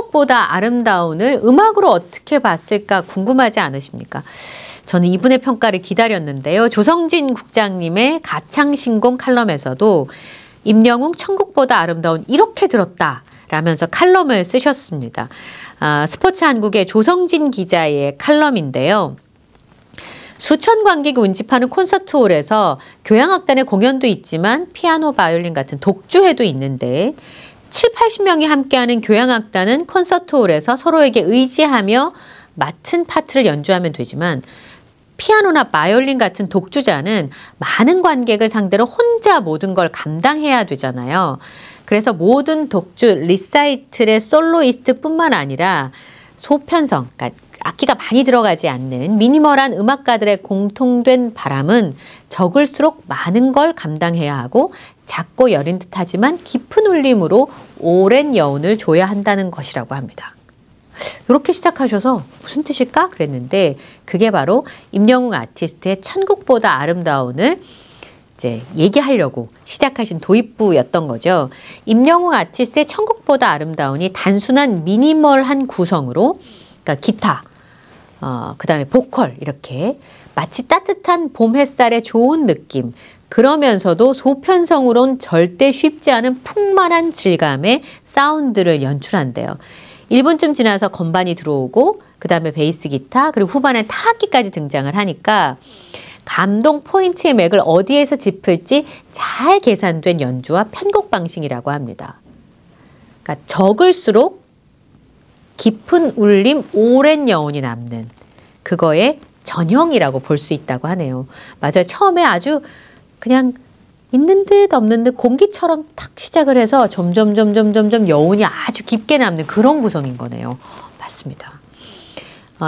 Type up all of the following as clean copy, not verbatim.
천국보다 아름다운을 음악으로 어떻게 봤을까 궁금하지 않으십니까? 저는 이분의 평가를 기다렸는데요. 조성진 국장님의 가창신공 칼럼에서도 임영웅 천국보다 아름다운 이렇게 들었다 라면서 칼럼을 쓰셨습니다. 스포츠 한국의 조성진 기자의 칼럼인데요. 수천 관객이 운집하는 콘서트홀에서 교향악단의 공연도 있지만 피아노, 바이올린 같은 독주회도 있는데 7, 80명이 함께하는 교향악단은 콘서트홀에서 서로에게 의지하며 맡은 파트를 연주하면 되지만 피아노나 바이올린 같은 독주자는 많은 관객을 상대로 혼자 모든 걸 감당해야 되잖아요. 그래서 모든 독주 리사이틀의 솔로이스트뿐만 아니라 소편성, 그러니까 악기가 많이 들어가지 않는 미니멀한 음악가들의 공통된 바람은 적을수록 많은 걸 감당해야 하고 작고 여린 듯하지만 깊은 울림으로 오랜 여운을 줘야 한다는 것이라고 합니다. 이렇게 시작하셔서 무슨 뜻일까? 그랬는데 그게 바로 임영웅 아티스트의 천국보다 아름다운을 이제 얘기하려고 시작하신 도입부였던 거죠. 임영웅 아티스트의 천국보다 아름다운이 단순한 미니멀한 구성으로 그러니까 기타, 그 다음에 보컬 이렇게 마치 따뜻한 봄 햇살의 좋은 느낌 그러면서도 소편성으론 절대 쉽지 않은 풍만한 질감의 사운드를 연출한대요. 1분쯤 지나서 건반이 들어오고 그 다음에 베이스 기타 그리고 후반에 타악기까지 등장을 하니까 감동 포인트의 맥을 어디에서 짚을지 잘 계산된 연주와 편곡 방식이라고 합니다. 그러니까 적을수록 깊은 울림, 오랜 여운이 남는 그거의 전형이라고 볼 수 있다고 하네요. 맞아요. 처음에 아주 그냥 있는 듯 없는 듯 공기처럼 탁 시작을 해서 점점 여운이 아주 깊게 남는 그런 구성인 거네요. 맞습니다.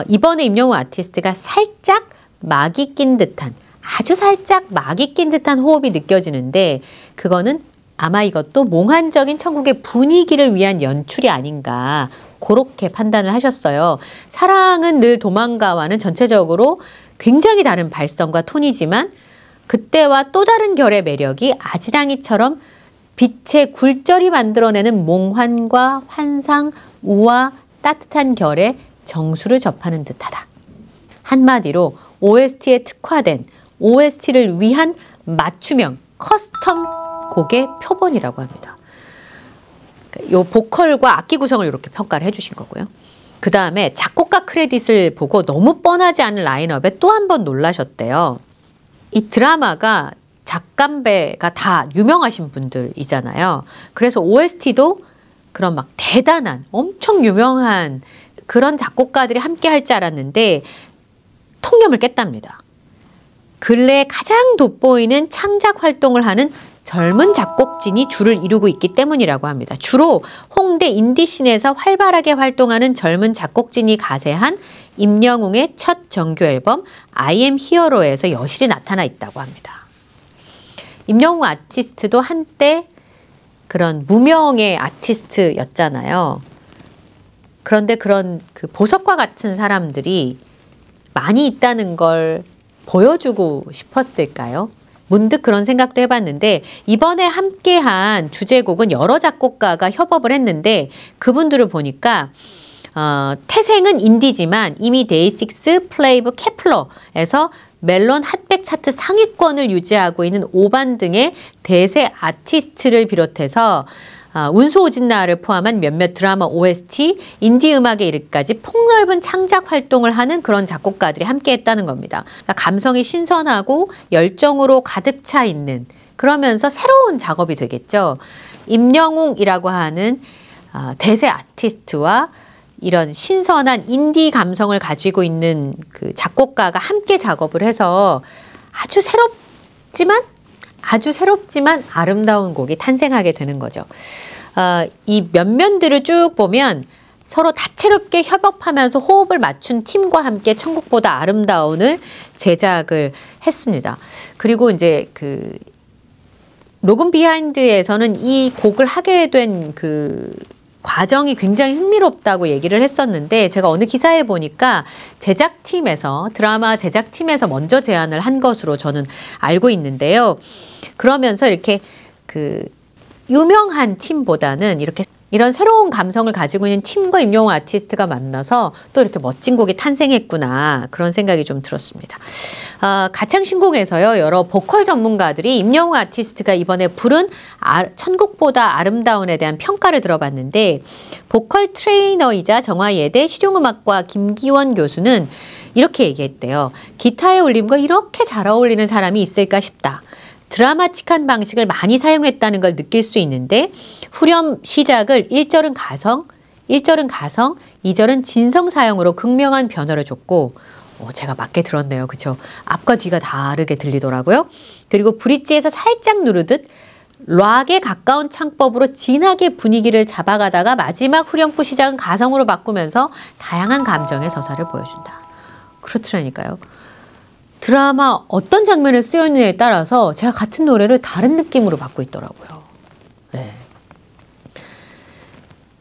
이번에 임영웅 아티스트가 살짝 막이 낀 듯한 아주 살짝 막이 낀 듯한 호흡이 느껴지는데 그거는 아마 이것도 몽환적인 천국의 분위기를 위한 연출이 아닌가 그렇게 판단을 하셨어요. 사랑은 늘 도망가와는 전체적으로 굉장히 다른 발성과 톤이지만 그때와 또 다른 결의 매력이 아지랑이처럼 빛의 굴절이 만들어내는 몽환과 환상, 우와, 따뜻한 결의 정수를 접하는 듯하다. 한마디로 OST에 특화된 OST를 위한 맞춤형 커스텀 곡의 표본이라고 합니다. 이 보컬과 악기 구성을 이렇게 평가를 해주신 거고요. 그 다음에 작곡가 크레딧을 보고 너무 뻔하지 않은 라인업에 또 한 번 놀라셨대요. 이 드라마가 작감배가 다 유명하신 분들이잖아요. 그래서 OST도 그런 막 대단한 엄청 유명한 그런 작곡가들이 함께 할 줄 알았는데 통념을 깼답니다. 근래에 가장 돋보이는 창작 활동을 하는 젊은 작곡진이 주를 이루고 있기 때문이라고 합니다. 주로 홍대 인디씬에서 활발하게 활동하는 젊은 작곡진이 가세한 임영웅의 첫 정규 앨범 I am Hero에서 여실히 나타나 있다고 합니다. 임영웅 아티스트도 한때 그런 무명의 아티스트였잖아요. 그런데 그런 그 보석과 같은 사람들이 많이 있다는 걸 보여주고 싶었을까요? 문득 그런 생각도 해봤는데 이번에 함께한 주제곡은 여러 작곡가가 협업을 했는데 그분들을 보니까 태생은 인디지만 이미 데이식스, 플레이브, 케플러에서 멜론 핫백 차트 상위권을 유지하고 있는 오반 등의 대세 아티스트를 비롯해서 운수 오진나를 포함한 몇몇 드라마 OST, 인디 음악에 이르기까지 폭넓은 창작 활동을 하는 그런 작곡가들이 함께 했다는 겁니다. 그러니까 감성이 신선하고 열정으로 가득 차 있는 그러면서 새로운 작업이 되겠죠. 임영웅이라고 하는 대세 아티스트와 이런 신선한 인디 감성을 가지고 있는 그 작곡가가 함께 작업을 해서 아주 새롭지만 아름다운 곡이 탄생하게 되는 거죠. 이 면면들을 쭉 보면 서로 다채롭게 협업하면서 호흡을 맞춘 팀과 함께 천국보다 아름다운을 제작을 했습니다. 그리고 이제 그 녹음 비하인드에서는 이 곡을 하게 된 그 과정이 굉장히 흥미롭다고 얘기를 했었는데 제가 어느 기사에 보니까 드라마 제작팀에서 먼저 제안을 한 것으로 저는 알고 있는데요. 그러면서 이렇게 그 유명한 팀보다는 이렇게 이런 새로운 감성을 가지고 있는 팀과 임영웅 아티스트가 만나서 또 이렇게 멋진 곡이 탄생했구나 그런 생각이 좀 들었습니다. 가창신곡에서요 여러 보컬 전문가들이 임영웅 아티스트가 이번에 부른 천국보다 아름다운에 대한 평가를 들어봤는데 보컬 트레이너이자 정화예대 실용음악과 김기원 교수는 이렇게 얘기했대요. 기타의 울림과 이렇게 잘 어울리는 사람이 있을까 싶다. 드라마틱한 방식을 많이 사용했다는 걸 느낄 수 있는데 후렴 시작을 1절은 가성, 2절은 진성 사용으로 극명한 변화를 줬고 제가 맞게 들었네요. 그쵸? 앞과 뒤가 다르게 들리더라고요. 그리고 브릿지에서 살짝 누르듯 락에 가까운 창법으로 진하게 분위기를 잡아가다가 마지막 후렴구 시작은 가성으로 바꾸면서 다양한 감정의 서사를 보여준다. 그렇더라니까요. 드라마 어떤 장면을 쓰였느냐에 따라서 제가 같은 노래를 다른 느낌으로 받고 있더라고요. 네.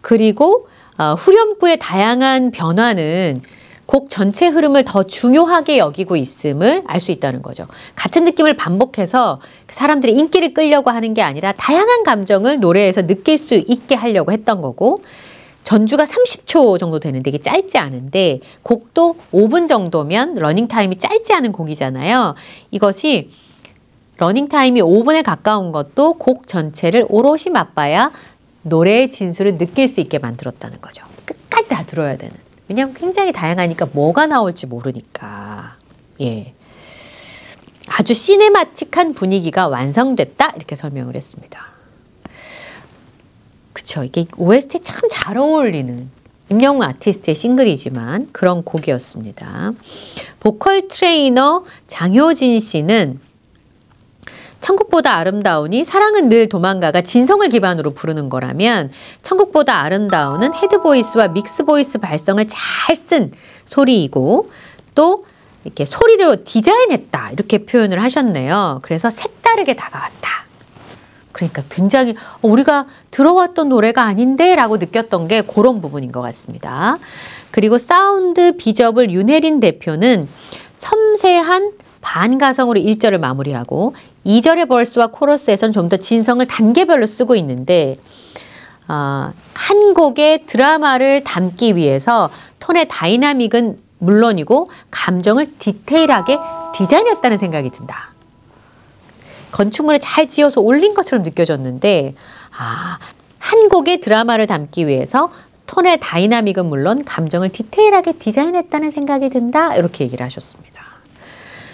그리고 후렴구의 다양한 변화는 곡 전체 흐름을 더 중요하게 여기고 있음을 알 수 있다는 거죠. 같은 느낌을 반복해서 사람들이 인기를 끌려고 하는 게 아니라 다양한 감정을 노래에서 느낄 수 있게 하려고 했던 거고 전주가 30초 정도 되는데 이게 짧지 않은데 곡도 5분 정도면 러닝타임이 짧지 않은 곡이잖아요. 이것이 러닝타임이 5분에 가까운 것도 곡 전체를 오롯이 맛봐야 노래의 진수를 느낄 수 있게 만들었다는 거죠. 끝까지 다 들어야 되는. 왜냐하면 굉장히 다양하니까 뭐가 나올지 모르니까. 예. 아주 시네마틱한 분위기가 완성됐다 이렇게 설명을 했습니다. 그쵸. 이게 OST에 참 잘 어울리는 임영웅 아티스트의 싱글이지만 그런 곡이었습니다. 보컬 트레이너 장효진 씨는 천국보다 아름다우니 사랑은 늘 도망가가 진성을 기반으로 부르는 거라면 천국보다 아름다운은 헤드보이스와 믹스보이스 발성을 잘 쓴 소리이고 또 이렇게 소리로 디자인했다 이렇게 표현을 하셨네요. 그래서 색다르게 다가왔다. 그러니까 굉장히 우리가 들어왔던 노래가 아닌데 라고 느꼈던 게 그런 부분인 것 같습니다. 그리고 사운드 비저블 윤혜린 대표는 섬세한 반가성으로 1절을 마무리하고 2절의 벌스와 코러스에선 좀 더 진성을 단계별로 쓰고 있는데 한 곡의 드라마를 담기 위해서 톤의 다이나믹은 물론이고 감정을 디테일하게 디자인했다는 생각이 든다. 건축물을 잘 지어서 올린 것처럼 느껴졌는데 한 곡의 드라마를 담기 위해서 톤의 다이나믹은 물론 감정을 디테일하게 디자인했다는 생각이 든다. 이렇게 얘기를 하셨습니다.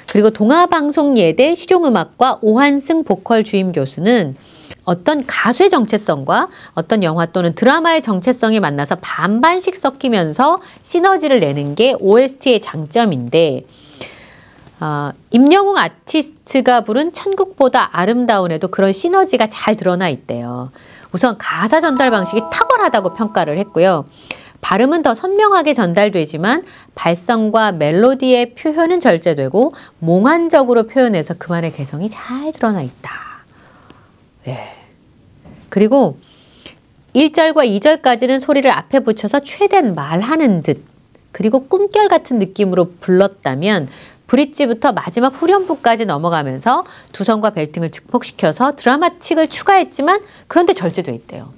그리고 동아방송예대 실용음악과 오한승 보컬 주임 교수는 어떤 가수의 정체성과 어떤 영화 또는 드라마의 정체성이 만나서 반반씩 섞이면서 시너지를 내는 게 OST의 장점인데 임영웅 아티스트가 부른 천국보다 아름다운에도 그런 시너지가 잘 드러나 있대요. 우선 가사 전달 방식이 탁월하다고 평가를 했고요. 발음은 더 선명하게 전달되지만 발성과 멜로디의 표현은 절제되고 몽환적으로 표현해서 그만의 개성이 잘 드러나 있다. 예. 그리고 1절과 2절까지는 소리를 앞에 붙여서 최대한 말하는 듯 그리고 꿈결 같은 느낌으로 불렀다면 브릿지부터 마지막 후렴부까지 넘어가면서 두성과 벨팅을 증폭시켜서 드라마틱을 추가했지만 그런데 절제돼 있대요.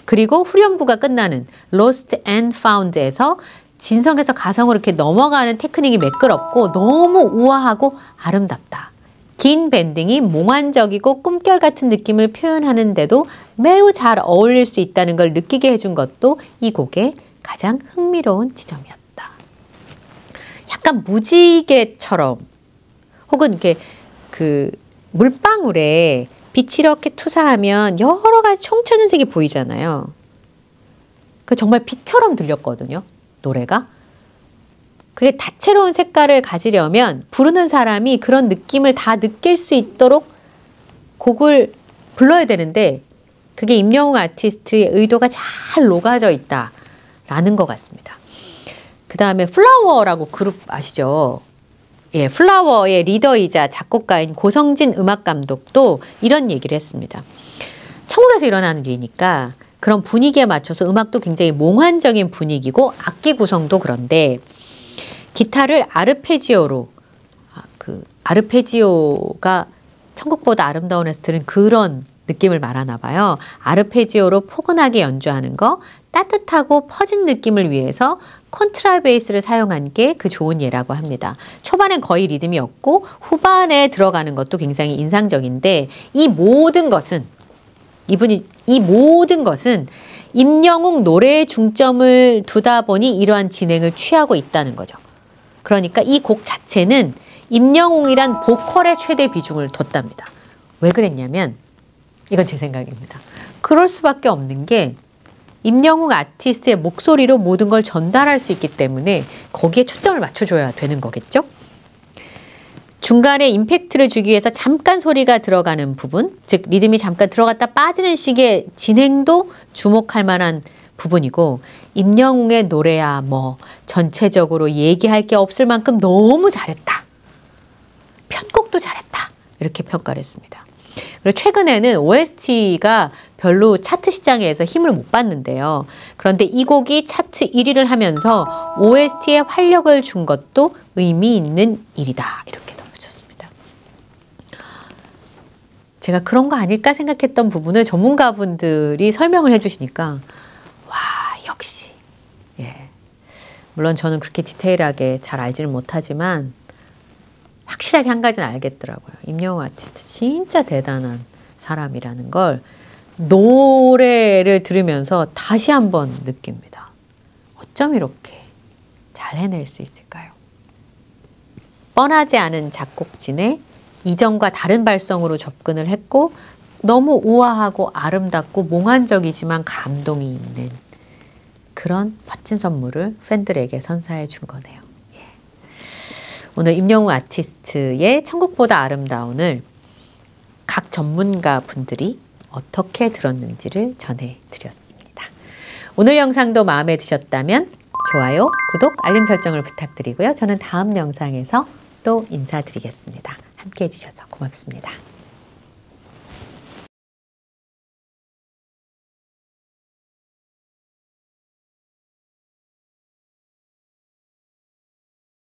그리고 후렴부가 끝나는 Lost and Found에서 진성에서 가성으로 이렇게 넘어가는 테크닉이 매끄럽고 너무 우아하고 아름답다. 긴 밴딩이 몽환적이고 꿈결 같은 느낌을 표현하는데도 매우 잘 어울릴 수 있다는 걸 느끼게 해준 것도 이 곡의 가장 흥미로운 지점이었다. 약간 무지개처럼 혹은 이렇게 그 물방울에 빛이 이렇게 투사하면 여러 가지 총천연색이 보이잖아요. 그 정말 빛처럼 들렸거든요. 노래가. 그게 다채로운 색깔을 가지려면 부르는 사람이 그런 느낌을 다 느낄 수 있도록 곡을 불러야 되는데 그게 임영웅 아티스트의 의도가 잘 녹아져 있다라는 것 같습니다. 그 다음에 플라워라고 그룹 아시죠? 예, 플라워의 리더이자 작곡가인 고성진 음악감독도 이런 얘기를 했습니다. 천국에서 일어나는 일이니까 그런 분위기에 맞춰서 음악도 굉장히 몽환적인 분위기고 악기 구성도 그런데 기타를 아르페지오로 아르페지오가 천국보다 아름다운에서 들은 그런 느낌을 말하나 봐요. 아르페지오로 포근하게 연주하는 거, 따뜻하고 퍼진 느낌을 위해서 콘트라베이스를 사용한 게 그 좋은 예라고 합니다. 초반엔 거의 리듬이 없고 후반에 들어가는 것도 굉장히 인상적인데 이 모든 것은 임영웅 노래에 중점을 두다 보니 이러한 진행을 취하고 있다는 거죠. 그러니까 이 곡 자체는 임영웅이란 보컬의 최대 비중을 뒀답니다. 왜 그랬냐면 이건 제 생각입니다. 그럴 수밖에 없는 게 임영웅 아티스트의 목소리로 모든 걸 전달할 수 있기 때문에 거기에 초점을 맞춰줘야 되는 거겠죠? 중간에 임팩트를 주기 위해서 잠깐 소리가 들어가는 부분, 즉 리듬이 잠깐 들어갔다 빠지는 식의 진행도 주목할 만한 부분이고 임영웅의 노래야 뭐 전체적으로 얘기할 게 없을 만큼 너무 잘했다. 편곡도 잘했다. 이렇게 평가를 했습니다. 그리고 최근에는 OST가 별로 차트 시장에서 힘을 못 받는데요. 그런데 이 곡이 차트 1위를 하면서 OST에 활력을 준 것도 의미 있는 일이다. 이렇게 덧붙였습니다. 제가 그런 거 아닐까 생각했던 부분을 전문가분들이 설명을 해주시니까 와, 역시. 예. 물론 저는 그렇게 디테일하게 잘 알지는 못하지만 확실하게 한 가지는 알겠더라고요. 임영웅 아티스트 진짜 대단한 사람이라는 걸 노래를 들으면서 다시 한번 느낍니다. 어쩜 이렇게 잘 해낼 수 있을까요? 뻔하지 않은 작곡진에 이전과 다른 발성으로 접근을 했고 너무 우아하고 아름답고 몽환적이지만 감동이 있는 그런 멋진 선물을 팬들에게 선사해 준 거네요. 오늘 임영웅 아티스트의 천국보다 아름다운을 각 전문가 분들이 어떻게 들었는지를 전해드렸습니다. 오늘 영상도 마음에 드셨다면 좋아요, 구독, 알림 설정을 부탁드리고요. 저는 다음 영상에서 또 인사드리겠습니다. 함께 해주셔서 고맙습니다.